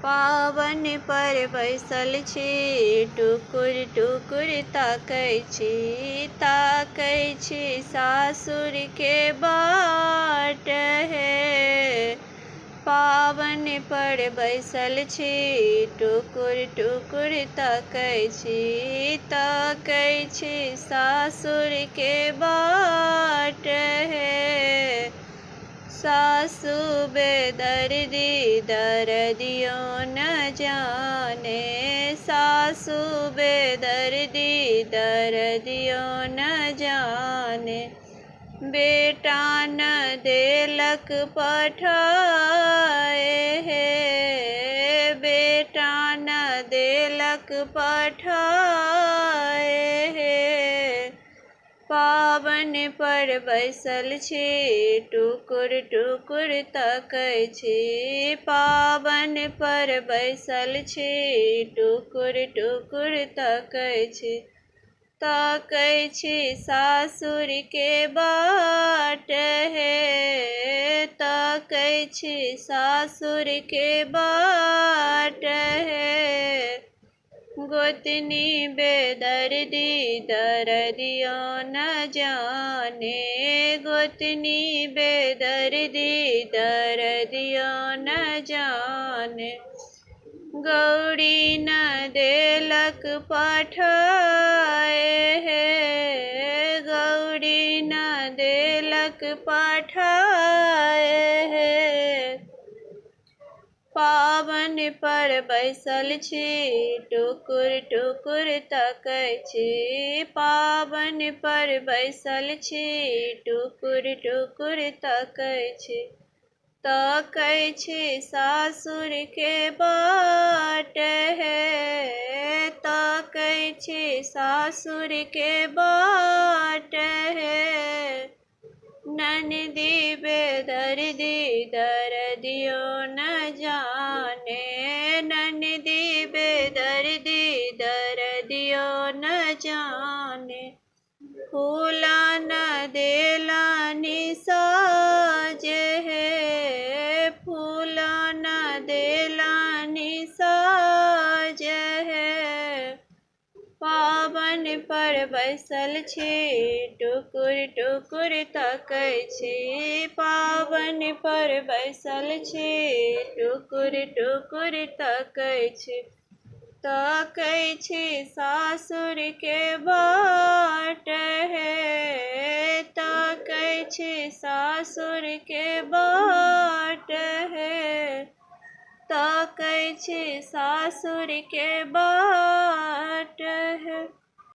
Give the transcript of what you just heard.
पावन पर बैसल छी, टुकुर टुकुर ताकै छी सासुर के बाट हे। पावन पर बैसल छी, टुकुर टुकुर ताकै छी सासुर के बाट हे। सासु बेदर्दी दर्दियो न जाने, सासु बेदर्दी दर्दियो न जाने। बेटा न देलक पठाए हे, बेटा न देलक पठाए हे। पावन पर बैसल छी, टुकुर टुकुर ताकै छी। पावन पर बैसल छी, टुकुर टुकुर ताकै छी सासुर के बाट हे। ताकै छी सासुर के बाट हे। गोतनी बेदर्दी दर्दियो न जाने, गोतनी बेदर्दी दर्दियो न जाने। गौरी न देलक पठाए हे, गौरी न देलक पठाए हे। पावन पर बैसल छी, टुकुर टुकुर ताकै छी। पावन पर बैसल छी, टुकुर टुकुर ताकै छी सासुर के बाट हे। ताकै छी सासुर के बाट हे। ननदी बेदर्दी दर्दियो न जाने, ननदी बेदर्दी दर्दियो न जाने। फूला न देला निसाज हे, फूला न देला निसाज हे। पावन पर बैसल छी, टुकुर टुकुर ताकै छी। पावन पर बैसल छी, टुकुर टुकुर ताकै छी सासुर के बाट हे। ताकै छी सासुर के बाट हे। ताकै छी सासुर के बाट